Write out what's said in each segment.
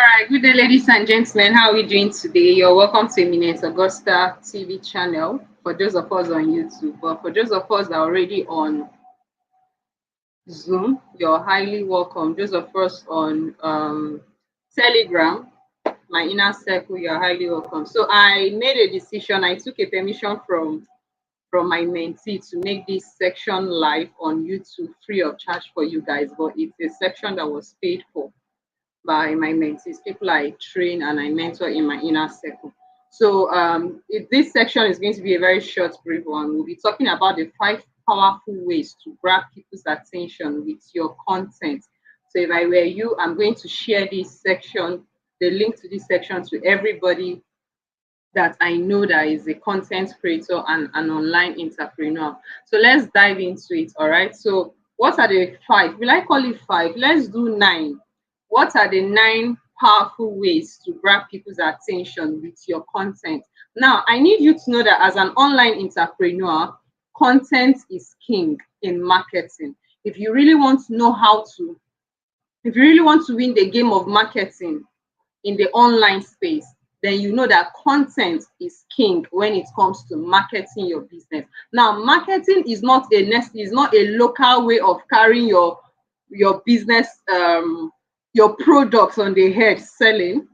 All right, good day, ladies and gentlemen. How are we doing today? You're welcome to Eminent Augusta TV channel for those of us on YouTube. But for those of us that are already on Zoom, you're highly welcome. Those of us on Telegram, my inner circle, you're highly welcome. So I made a decision. I took a permission from my mentee to make this section live on YouTube free of charge for you guys. But it's a section that was paid for by my mentees, people I train and I mentor in my inner circle. So this section is going to be a very short, brief one. We'll be talking about the 5 powerful ways to grab people's attention with your content. So if I were you, I'm going to share this section, the link to this section to everybody that I know that is a content creator and an online entrepreneur. So let's dive into it. All right. So what are the 5? Will I call it 5? Let's do 9. What are the 9 powerful ways to grab people's attention with your content? Now, I need you to know that as an online entrepreneur, content is king in marketing. If you really want to know how to, if you really want to win the game of marketing in the online space, then you know that content is king when it comes to marketing your business. Now, marketing is not a local way of carrying your business, your products on the head selling.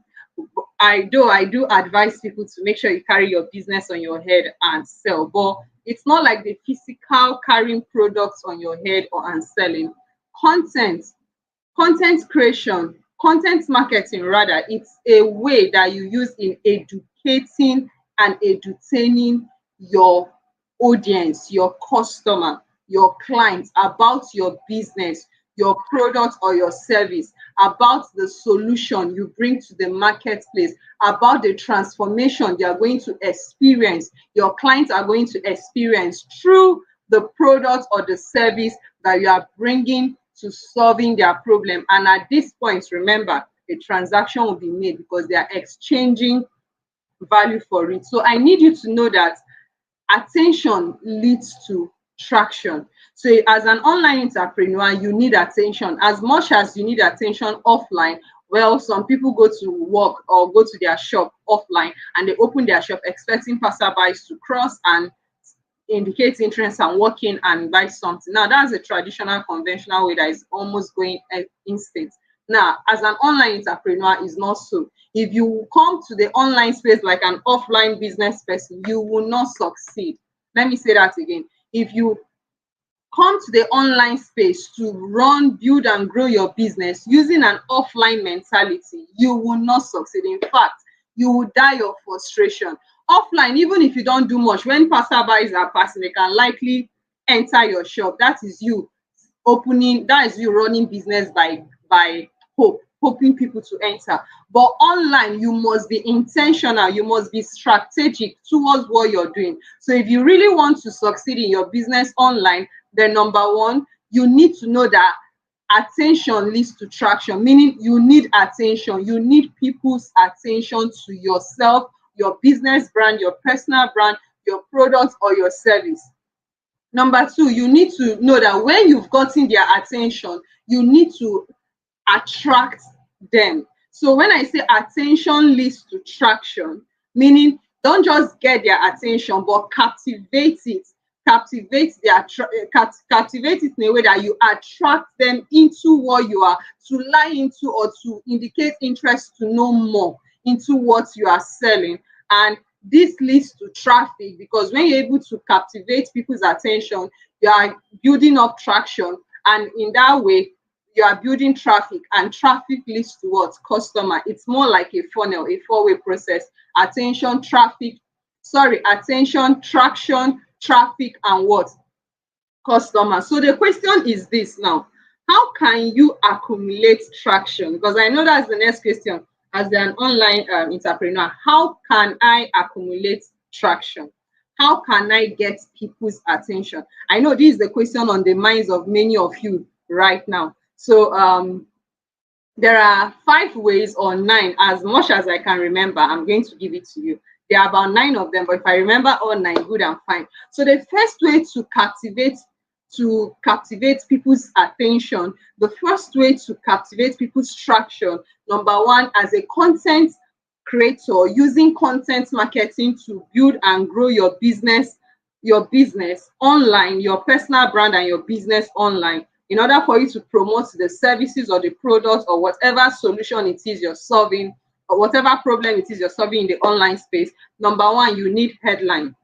I do advise people to make sure you carry your business on your head and sell, but it's not like the physical carrying products on your head or and selling. Content Content creation, content marketing rather, it's a way that you use in educating and entertaining your audience, your customer, your clients about your business, your product or your service, about the solution you bring to the marketplace, about the transformation they are going to experience, your clients are going to experience through the product or the service that you are bringing to solving their problem. And at this point, remember, a transaction will be made because they are exchanging value for it. So I need you to know that attention leads to traction. So as an online entrepreneur, you need attention as much as you need attention offline. Well, some people go to work or go to their shop offline and they open their shop expecting passerbys to cross and indicate interest and walk in and buy something. Now, that's a traditional, conventional way that is almost going instant. Now, as an online entrepreneur, is not so. If you come to the online space like an offline business person, you will not succeed. Let me say that again. If you come to the online space to run, build, and grow your business using an offline mentality, you will not succeed. In fact, you will die of frustration. Offline, even if you don't do much, when passerbys are passing, they can likely enter your shop. That is you running business by hoping people to enter. But online, you must be intentional, you must be strategic towards what you're doing. So if you really want to succeed in your business online, then number one, you need to know that attention leads to traction, meaning you need attention. You need people's attention to yourself, your business brand, your personal brand, your product or your service. Number two, you need to know that when you've gotten their attention, you need to attract them. So when I say attention leads to traction, meaning don't just get their attention, but captivate it. Captivate it in a way that you attract them into what you are, to lie into or to indicate interest to know more into what you are selling. And this leads to traffic, because when you're able to captivate people's attention, you are building up traction, and in that way you are building traffic, and traffic leads to what? Customer. It's more like a funnel, a four-way process. Attention, traction, traffic, and what? Customer. So the question is this now: how can you accumulate traction? Because I know that's the next question. As an online entrepreneur, how can I accumulate traction? How can I get people's attention? I know this is the question on the minds of many of you right now. So there are 5 ways, or 9, as much as I can remember. I'm going to give it to you. There are about 9 of them, but if I remember all 9, good and fine. So the first way to captivate to captivate people's attention. The first way to captivate people's traction, number one, as a content creator, using content marketing to build and grow your business online, your personal brand and your business online, in order for you to promote the services or the product or whatever solution it is you're solving, or whatever problem it is you're solving in the online space. Number one, you need headline.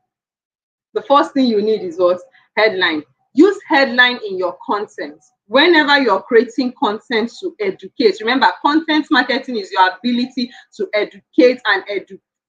The first thing you need is what? Headline. Use headline in your content. Whenever you're creating content to educate, remember, content marketing is your ability to educate and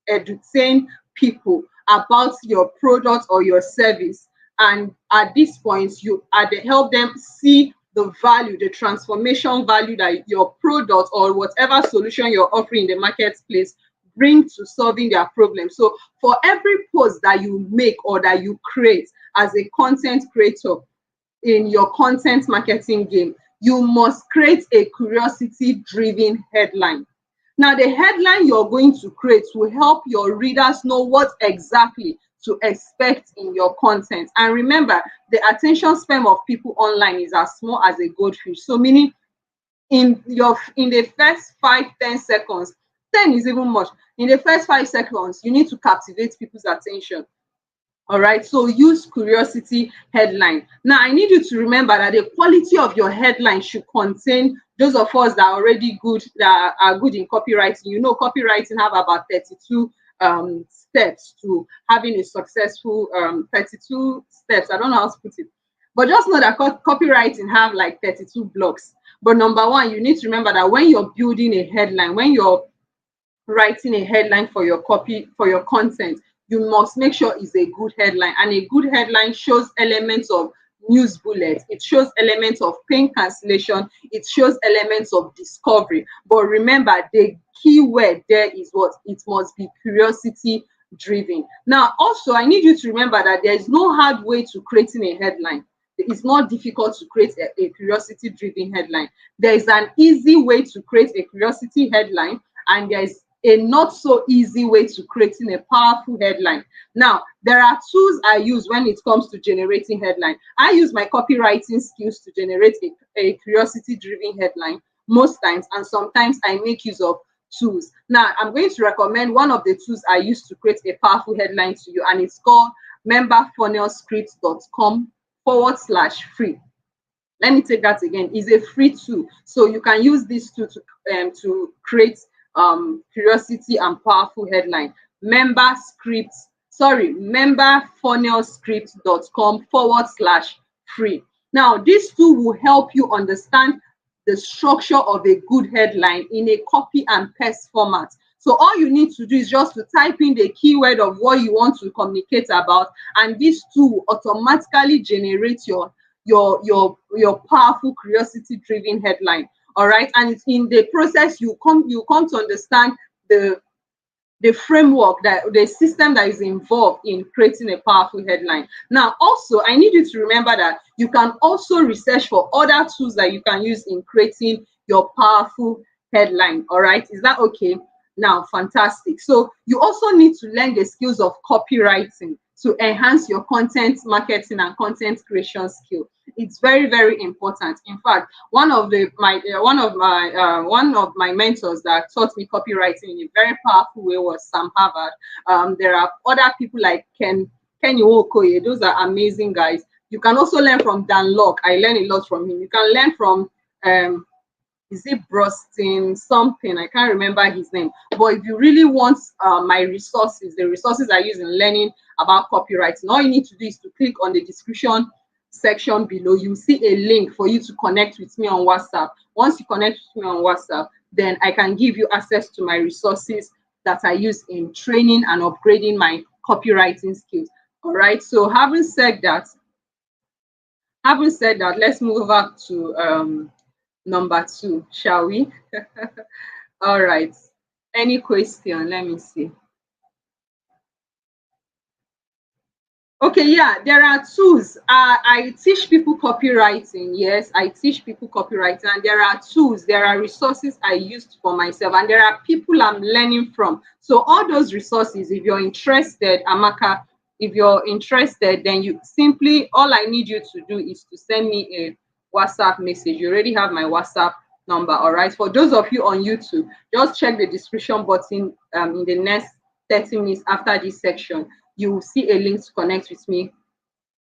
edutain people about your product or your service. And at this point, you help them see the value, the transformation value that your product or whatever solution you're offering in the marketplace bring to solving their problem. So for every post that you make or that you create as a content creator in your content marketing game, you must create a curiosity driven headline. Now, the headline you're going to create will help your readers know what exactly to expect in your content. And remember, the attention span of people online is as small as a goldfish. So meaning in the first 5-10 seconds, 10 is even much. In the first 5 seconds, you need to captivate people's attention. All right, so use curiosity headline. Now, I need you to remember that the quality of your headline should contain, those of us that are already good, that are good in copywriting. You know, copywriting have about 32 steps to having a successful 32 steps. I don't know how to put it, but just know that copywriting have like 32 blocks. But number one, you need to remember that when you're building a headline, when you're writing a headline for your content, you must make sure it's a good headline. And a good headline shows elements of news bullets, it shows elements of pain cancellation, it shows elements of discovery. But remember, the key word there is what? It must be curiosity driven. Now, also, I need you to remember that there is no hard way to creating a headline. It's not difficult to create a curiosity driven headline. There is an easy way to create a curiosity headline, and there is a not so easy way to creating a powerful headline. Now, there are tools I use when it comes to generating headline. I use my copywriting skills to generate a curiosity driven headline most times, and sometimes I make use of tools. Now, I'm going to recommend one of the tools I use to create a powerful headline to you, and it's called memberfunnelscript.com/free. Let me take that again. It's a free tool, so you can use this tool to create curiosity and powerful headline. memberfunnelscript.com/free. Now, this tool will help you understand the structure of a good headline in a copy and paste format. So all you need to do is just to type in the keyword of what you want to communicate about, and this tool will automatically generate your powerful curiosity driven headline. All right, and in the process you come to understand the framework, that the system that is involved in creating a powerful headline. Now, also, I need you to remember that you can also research for other tools that you can use in creating your powerful headline. All right, is that okay? Now, fantastic. So you also need to learn the skills of copywriting to enhance your content marketing and content creation skill. It's very, very important. In fact, one of my mentors that taught me copywriting in a very powerful way was Sam Harvard. There are other people like Kenny Okoye. Those are amazing guys. You can also learn from Dan Locke. I learn a lot from him. You can learn from is it Brostin something? I can't remember his name. But if you really want my resources, the resources I use in learning about copywriting, all you need to do is to click on the description section below. You see a link for you to connect with me on WhatsApp. Once you connect with me on WhatsApp, then I can give you access to my resources that I use in training and upgrading my copywriting skills. All right. So having said that, let's move over to number 2, shall we? All right. Any question? Let me see. Okay, yeah, there are tools. I teach people copywriting. Yes, I teach people copywriting, and there are tools, there are resources I used for myself, and there are people I'm learning from. So all those resources, if you're interested, Amaka, If you're interested, then you simply, all I need you to do is to send me a WhatsApp message. You already have my WhatsApp number. All right. For those of you on YouTube, just check the description button in the next 30 minutes after this section. You will see a link to connect with me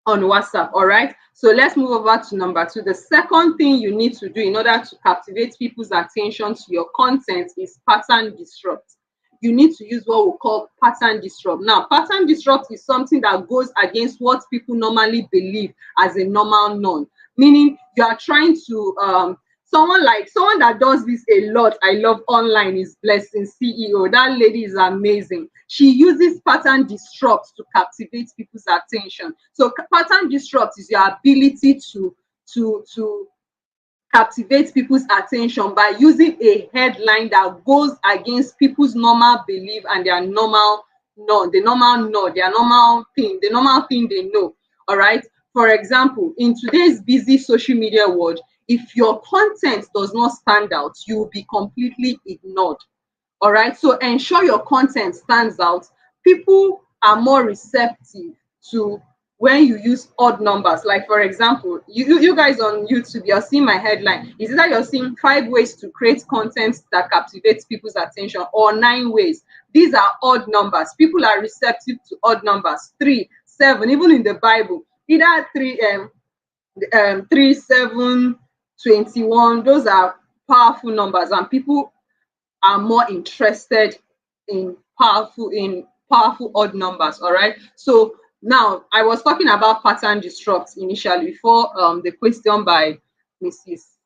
on WhatsApp. All right. So let's move over to number 2. The second thing you need to do in order to captivate people's attention to your content is pattern disrupt. You need to use what we call pattern disrupt. Now, pattern disrupt is something that goes against what people normally believe as a normal norm. Meaning, you are trying to someone that does this a lot, I love online, is Blessing CEO. That lady is amazing. She uses pattern disrupt to captivate people's attention. So pattern disrupt is your ability to captivate people's attention by using a headline that goes against people's normal belief and their normal no, their normal thing they know. All right. For example, in today's busy social media world, if your content does not stand out, you will be completely ignored. All right. So ensure your content stands out. People are more receptive to when you use odd numbers. Like, for example, you guys on YouTube, you're seeing my headline. Is it that you're seeing 5 ways to create content that captivates people's attention, or 9 ways? These are odd numbers. People are receptive to odd numbers. 3, 7, even in the Bible, either 3, 7, 21. Those are powerful numbers, and people are more interested in powerful odd numbers. All right. So now I was talking about pattern disrupt initially before the question by Mrs.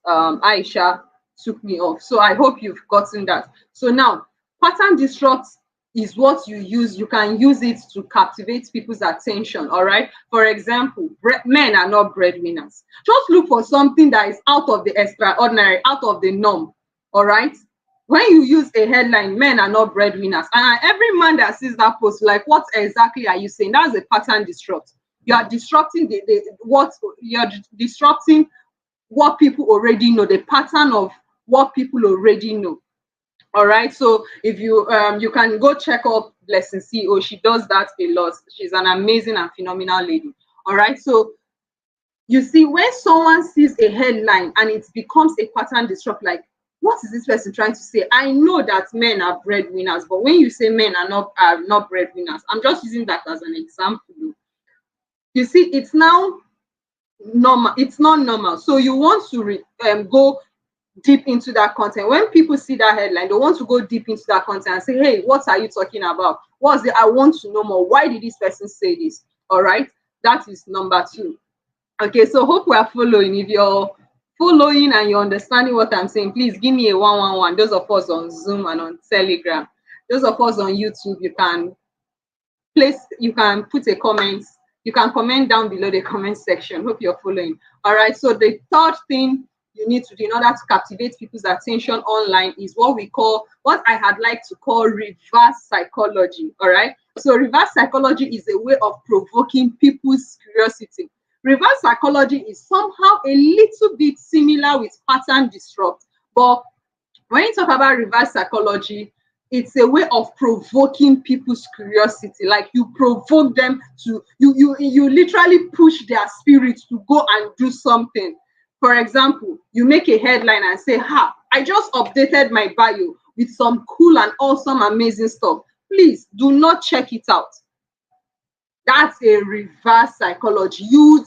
Aisha took me off. So I hope you've gotten that. So now, pattern disrupt is what you use. You can use it to captivate people's attention. All right. For example, men are not breadwinners. Just look for something that is out of the extraordinary, out of the norm. All right. When you use a headline, men are not breadwinners, and every man that sees that post, like, what exactly are you saying? That's a pattern disrupt. You are disrupting disrupting what people already know, the pattern of what people already know. All right. So if you can go check up Blessing CEO. She does that a lot. She's an amazing and phenomenal lady. All right. So you see, when someone sees a headline and it becomes a pattern disrupt, like, what is this person trying to say? I know that men are breadwinners, but when you say men are not breadwinners, I'm just using that as an example. You see, it's now normal. It's not normal. So you want to go deep into that content. When people see that headline, they want to go deep into that content and say, hey, what are you talking about? What's it? I want to know more. Why did this person say this? All right. That is number 2. Okay, so hope we are following. If you're following and you're understanding what I'm saying, please give me a 111. Those of us on Zoom and on Telegram. Those of us on YouTube, you can put a comment. You can comment down below the comment section. Hope you're following. All right. So the third thing you need to do in order to captivate people's attention online is what I had like to call reverse psychology. All right. So reverse psychology is a way of provoking people's curiosity. Reverse psychology is somehow a little bit similar with pattern disrupt, but when you talk about reverse psychology, it's a way of provoking people's curiosity. Like, you provoke them to you literally push their spirit to go and do something. For example, you make a headline and say, I just updated my bio with some cool and awesome amazing stuff. Please do not check it out. That's a reverse psychology. You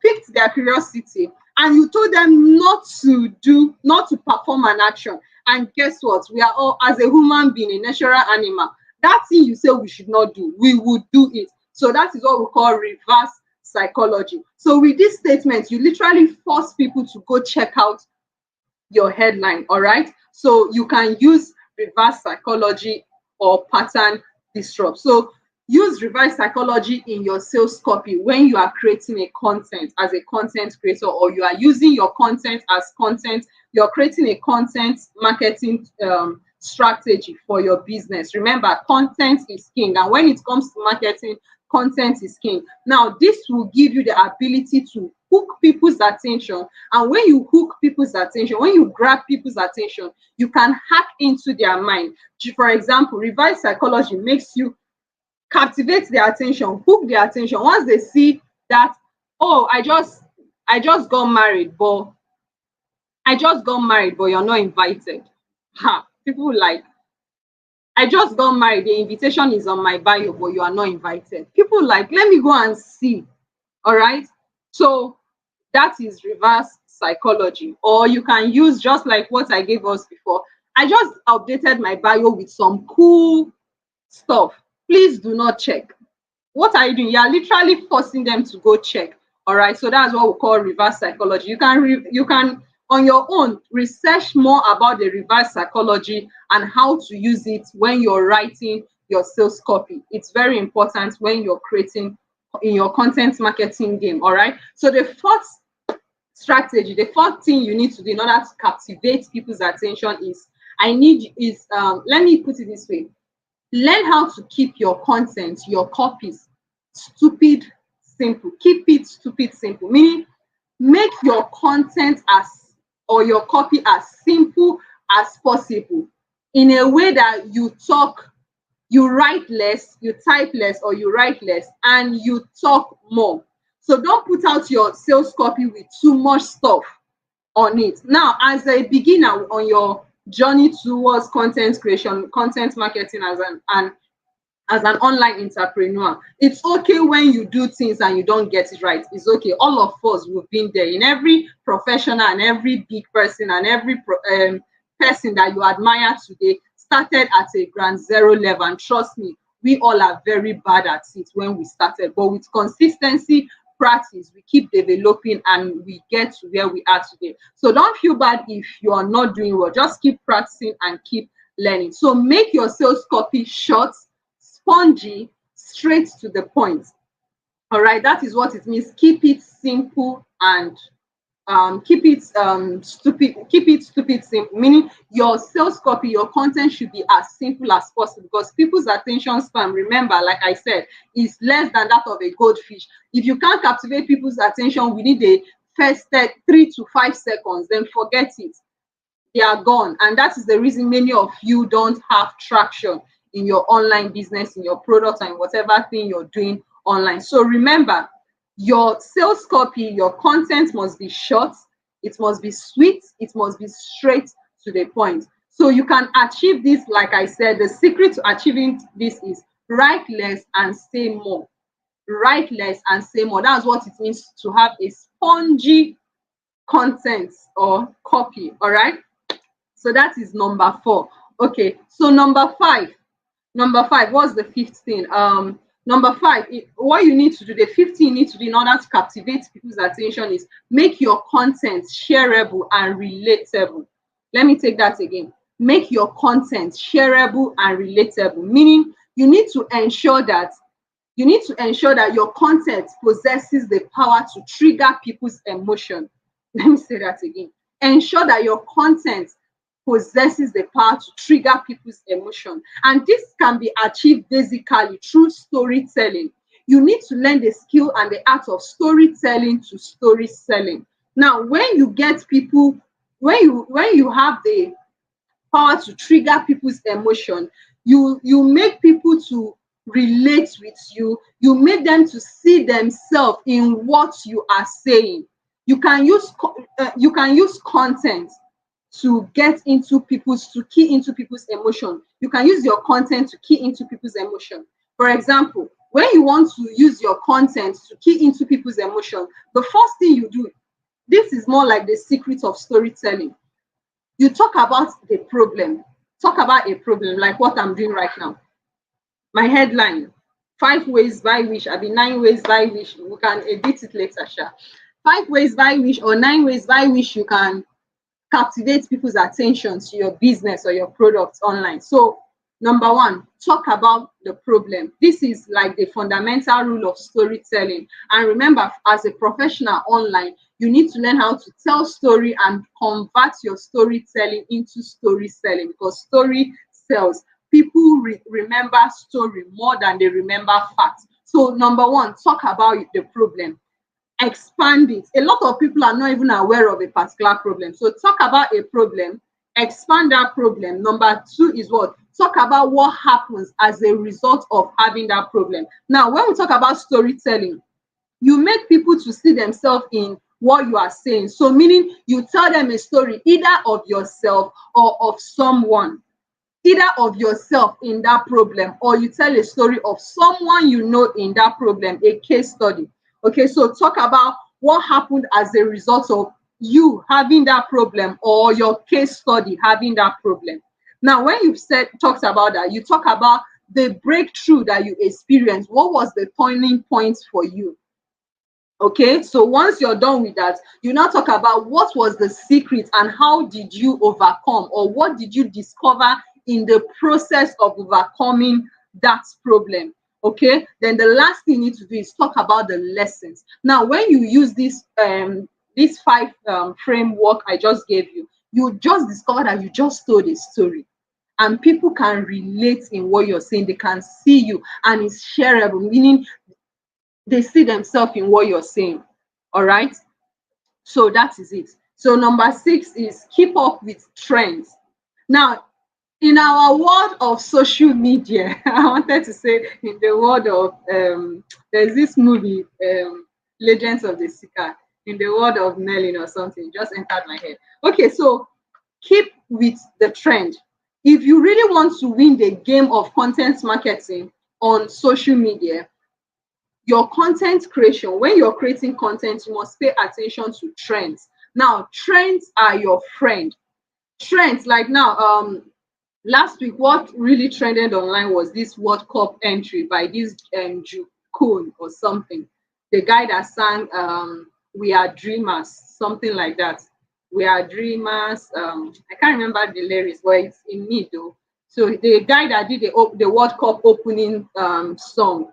picked their curiosity and you told them not to perform an action. And guess what? We are all, as a human being, a natural animal. That thing you say we should not do, we would do it. So that is what we call reverse psychology. So with this statement, you literally force people to go check out your headline. All right. So you can use reverse psychology or pattern disrupt. So use reverse psychology in your sales copy when you are creating a content as a content creator, or you are using your content as content. You're creating a content marketing strategy for your business. Remember, content is king, and when it comes to marketing, content is king. Now, this will give you the ability to hook people's attention, and when you hook people's attention, when you grab people's attention, you can hack into their mind. For example, reverse psychology makes you captivate their attention, hook their attention. Once they see that, oh, I just got married, but you're not invited. Ha, people like, I just got married, the invitation is on my bio, but you are not invited. People like, let me go and see. All right. So that is reverse psychology. Or you can use just like what I gave us before. I just updated my bio with some cool stuff. Please do not check. What are you doing? You are literally forcing them to go check. All right. So that's what we call reverse psychology. You can on your own research more about the reverse psychology and how to use it when you're writing your sales copy. It's very important when you're creating in your content marketing game. All right. So the fourth strategy, the fourth thing you need to do in order to captivate people's attention is let me put it this way. Learn how to keep your content, your copies, stupid simple. Keep it stupid simple. Meaning, make your content as or your copy as simple as possible in a way that you write less, you type less, or you write less, and you talk more. So don't put out your sales copy with too much stuff on it. Now, as a beginner on your journey towards content creation, content marketing as an online entrepreneur, it's okay when you do things and you don't get it right. It's okay. All of us, we've been there. In every professional and every big person and every person that you admire today started at a ground zero level. And trust me, we all are very bad at it when we started. But with consistency, practice, we keep developing and we get to where we are today. So don't feel bad if you are not doing well. Just keep practicing and keep learning. So make your sales copy short, spongy, straight to the point. All right, that is what it means. Keep it simple and keep it stupid simple. Meaning your sales copy, your content should be as simple as possible because people's attention span, remember, like I said, is less than that of a goldfish. If you can't captivate people's attention within the first 3 to 5 seconds, then forget it. They are gone. And that is the reason many of you don't have traction in your online business, in your product, and whatever thing you're doing online. So remember, your sales copy, your content must be short, it must be sweet, it must be straight to the point. So you can achieve this, like I said, the secret to achieving this is write less and say more. Write less and say more. That's what it means to have a spongy content or copy. All right. So that is number 4. Okay. So number five, what's the fifth thing? Number 5, what you need to do, the fifth thing you need to do in order to captivate people's attention is make your content shareable and relatable. Let me take that again. Make your content shareable and relatable, meaning you need to ensure that your content possesses the power to trigger people's emotion. Let me say that again. Ensure that your content possesses the power to trigger people's emotion. And this can be achieved basically through storytelling. You need to learn the skill and the art of storytelling to story selling. Now, when you get people, when you have the power to trigger people's emotion, you make people to relate with you. You make them to see themselves in what you are saying. You can use content to key into people's emotion. You can use your content to key into people's emotion. For example, when you want to use your content to key into people's emotion, the first thing you do, this is more like the secret of storytelling. You talk about the problem. Talk about a problem like what I'm doing right now. My headline, 5 ways by which, 9 ways by which, we can edit it later, sha. 5 ways by which or 9 ways by which you can captivate people's attention to your business or your product online. So number 1, talk about the problem. This is like the fundamental rule of storytelling. And remember, as a professional online, you need to learn how to tell story and convert your storytelling into story selling, because story sells. People remember story more than they remember facts. So number 1, talk about the problem. Expand it. A lot of people are not even aware of a particular problem. So talk about a problem, expand that problem. Number 2 is what? talk about what happens as a result of having that problem. Now, when we talk about storytelling, you make people to see themselves in what you are saying. So meaning you tell them a story either of yourself or of someone, either of yourself in that problem, or you tell a story of someone you know in that problem, a case study. Okay, so talk about what happened as a result of you having that problem or your case study having that problem. Now, when you've said talked about that, you talk about the breakthrough that you experienced. What was the turning point for you? Okay, so once you're done with that, you now talk about what was the secret and how did you overcome, or what did you discover in the process of overcoming that problem. Okay, then the last thing you need to do is talk about the lessons. Now, when you use this five framework I just gave you, you just discover that you just told a story and people can relate in what you're saying. They can see you and it's shareable, meaning they see themselves in what you're saying. All right. So that is it. So number 6 is keep up with trends. Now, in our world of social media, I wanted to say in the world of there's this movie, Legends of the Seeker, in the world of Merlin or something, just entered my head. Okay, so keep with the trend. If you really want to win the game of content marketing on social media, your content creation, when you're creating content, you must pay attention to trends. Now, trends are your friend. Trends, like now, last week, what really trended online was this World Cup entry by this Jukun or something. The guy that sang We Are Dreamers, something like that. We Are Dreamers. I can't remember the lyrics, but it's in me though. So the guy that did the World Cup opening song,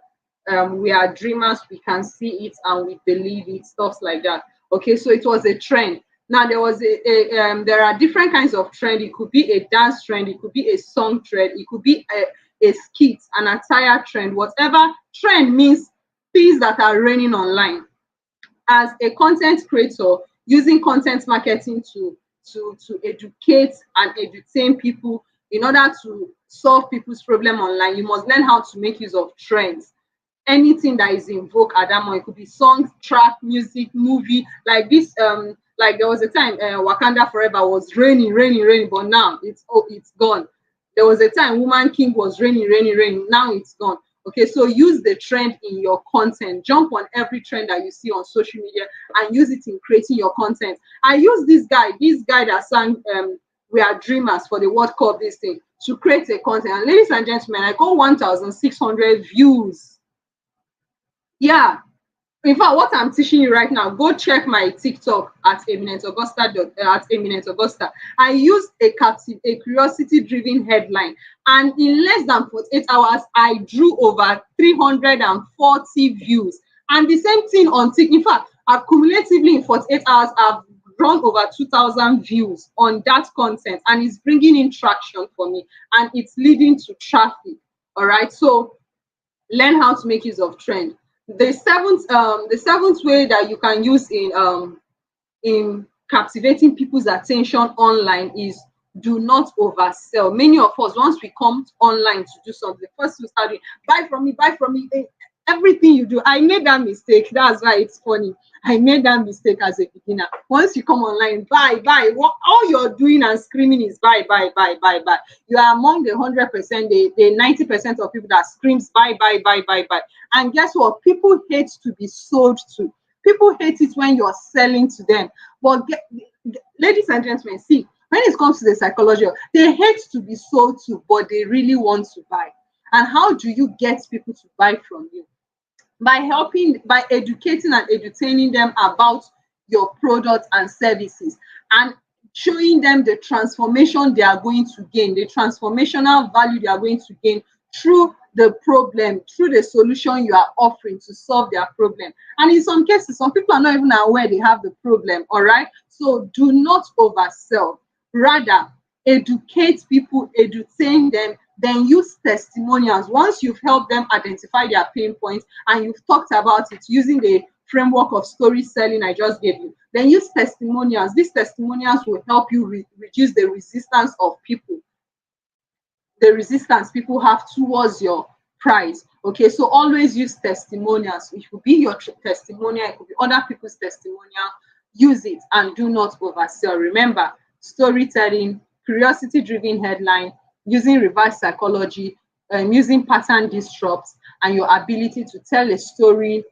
we are dreamers, we can see it and we believe it, stuff like that. Okay, so it was a trend. Now there was there are different kinds of trend. It could be a dance trend, it could be a song trend, it could be a skit, an attire trend. Whatever trend means, things that are raining online. As a content creator, using content marketing to educate and entertain people in order to solve people's problem online, you must learn how to make use of trends. Anything that is in vogue at that moment. It could be songs, track, music, movie. Like this, like there was a time Wakanda Forever was raining, but now it's gone. There was a time Woman King was raining. Now it's gone. Okay, so use the trend in your content. Jump on every trend that you see on social media and use it in creating your content. I use this guy that sang We Are Dreamers for the World Cup, this thing, to create a content. And ladies and gentlemen, I got 1,600 views. Yeah, in fact, what I'm teaching you right now, go check my TikTok at eminent augusta at eminent augusta. I used a curiosity driven headline, and in less than 48 hours I drew over 340 views. And the same thing on TikTok. In fact, accumulatively in 48 hours I've drawn over 2,000 views on that content, and it's bringing in traction for me and it's leading to traffic. All right, so learn how to make use of trend. The seventh way that you can use in captivating people's attention online is do not oversell. Many of us, once we come online to do something, first we start doing buy from me. Everything you do. I made that mistake. That's why it's funny. I made that mistake as a beginner. Once you come online, buy. What all you're doing and screaming is buy. You are among the 100%, the 90% of people that screams buy. And guess what? People hate to be sold to. People hate it when you're selling to them. But ladies and gentlemen, see, when it comes to the psychology, they hate to be sold to, but they really want to buy. And how do you get people to buy from you? By educating and entertaining them about your products and services, and showing them the transformation they are going to gain, the transformational value they are going to gain through the problem, through the solution you are offering to solve their problem. And in some cases, some people are not even aware they have the problem. All right, so do not oversell. Rather, educate people, entertain them, then use testimonials. Once you've helped them identify their pain points and you've talked about it using the framework of story selling I just gave you, then use testimonials. These testimonials will help you reduce the resistance of people. the resistance people have towards your price. Okay, so always use testimonials. It could be your testimonial, it could be other people's testimonial. Use it and do not oversell. Remember, storytelling, curiosity driven headline, using reverse psychology, using pattern disrupts, and your ability to tell a story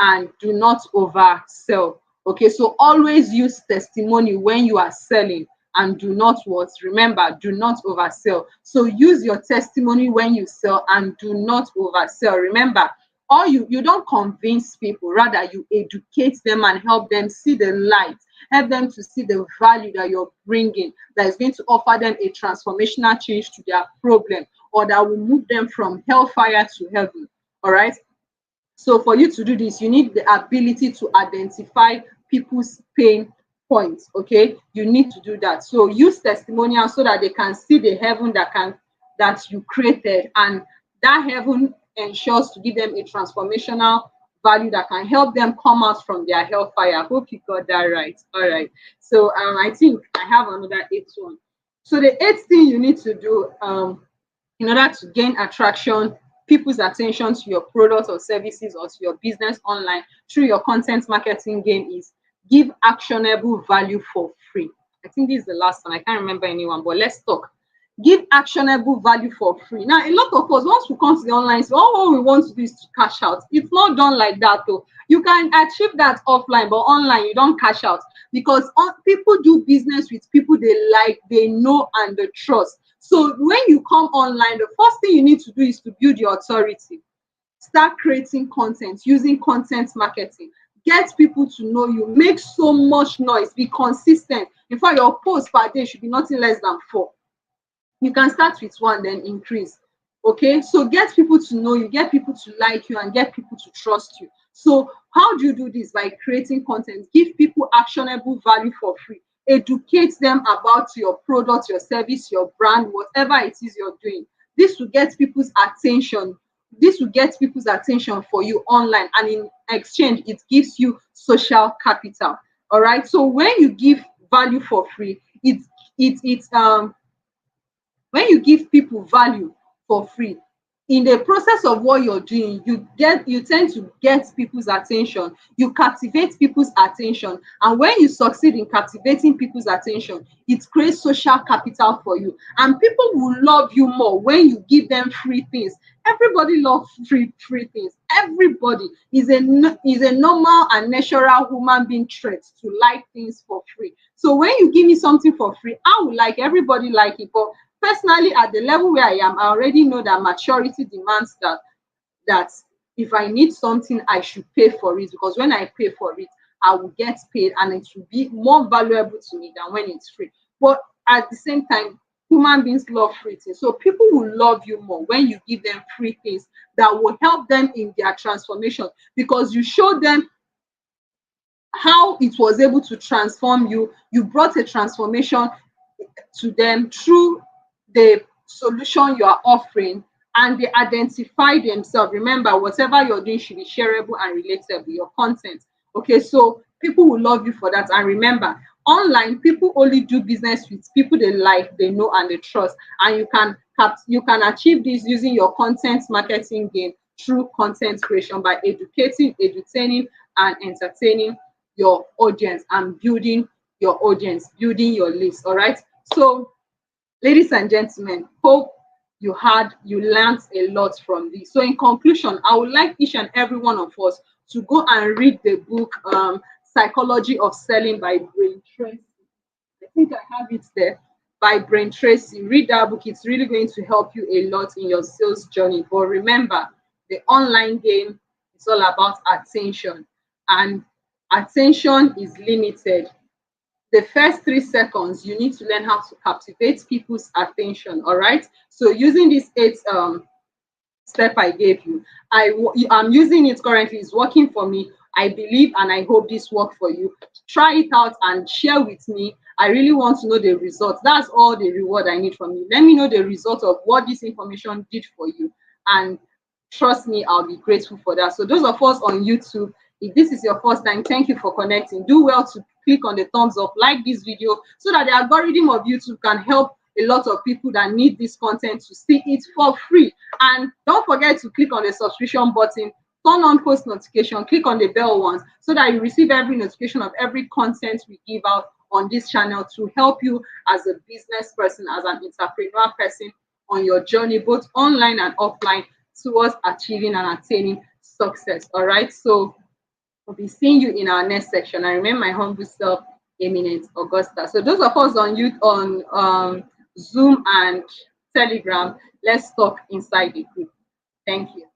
and do not oversell. Okay, so always use testimony when you are selling, and do not what? Remember, do not oversell. So use your testimony when you sell and do not oversell. Remember, all you don't convince people, rather you educate them and help them see the light, help them to see the value that you're bringing, that is going to offer them a transformational change to their problem, or that will move them from hellfire to heaven. All right, so for you to do this, you need the ability to identify people's pain points. Okay, you need to do that. So use testimonials so that they can see the heaven that you created, and that heaven ensures to give them a transformational value that can help them come out from their hellfire. I hope you got that right. All right. So I think I have another eighth one. So the eighth thing you need to do in order to gain attraction, people's attention to your products or services or to your business online through your content marketing game is give actionable value for free. I think this is the last one. I can't remember anyone, but let's talk. Give actionable value for free. Now, a lot of us, once we come to the online, so all we want to do is to cash out. It's not done like that, though. You can achieve that offline, but online, you don't cash out, because people do business with people they like, they know, and they trust. So when you come online, the first thing you need to do is to build your authority. Start creating content, using content marketing. Get people to know you. Make so much noise. Be consistent. In fact, your post per day should be nothing less than 4. You can start with 1, then increase. Okay, so get people to know you, get people to like you, and get people to trust you. So how do you do this? By creating content. Give people actionable value for free. Educate them about your product, your service, your brand, whatever it is you're doing. This will get people's attention. This will get people's attention for you online, and in exchange, it gives you social capital. All right. So when you give value for free, it's when you give people value for free, in the process of what you're doing, you tend to get people's attention, you captivate people's attention, and when you succeed in captivating people's attention, it creates social capital for you, and people will love you more when you give them free things. Everybody loves free things. Everybody is a normal and natural human being trait to like things for free. So when you give me something for free, I would like, everybody like it. But personally, at the level where I am, I already know that maturity demands that if I need something, I should pay for it, because when I pay for it, I will get paid, and it will be more valuable to me than when it's free. But at the same time, human beings love free things. So people will love you more when you give them free things that will help them in their transformation, because you show them how it was able to transform you. You brought a transformation to them through the solution you are offering, and they identify themselves. Remember, whatever you're doing should be shareable and relatable, your content. Okay, so people will love you for that. And remember, online, people only do business with people they like, they know, and they trust. And you can achieve this using your content marketing game through content creation, by educating, edutaining, and entertaining your audience, and building your audience, building your list. All right. So, ladies and gentlemen, hope you learned a lot from this. So in conclusion, I would like each and every one of us to go and read the book Psychology of Selling by Brain Tracy. I think I have it there, by Brain Tracy. Read that book. It's really going to help you a lot in your sales journey. But remember, the online game is all about attention, and attention is limited. The first 3 seconds, you need to learn how to captivate people's attention. All right. So using this 8 step I gave you, I'm using it currently. It's working for me. I believe and I hope this worked for you. Try it out and share with me. I really want to know the results. That's all the reward I need from you. Let me know the result of what this information did for you, and trust me, I'll be grateful for that. So those of us on YouTube, if this is your first time, thank you for connecting. Do well to click on the thumbs up, like this video, so that the algorithm of YouTube can help a lot of people that need this content to see it for free. And don't forget to click on the subscription button, turn on post notification, click on the bell ones so that you receive every notification of every content we give out on this channel to help you as a business person, as an entrepreneur person on your journey, both online and offline, towards achieving and attaining success. All right. So we'll be seeing you in our next section. I remain my humble self, Eminent Augusta. So those of us on youth on Zoom and Telegram, let's talk inside the group. Thank you.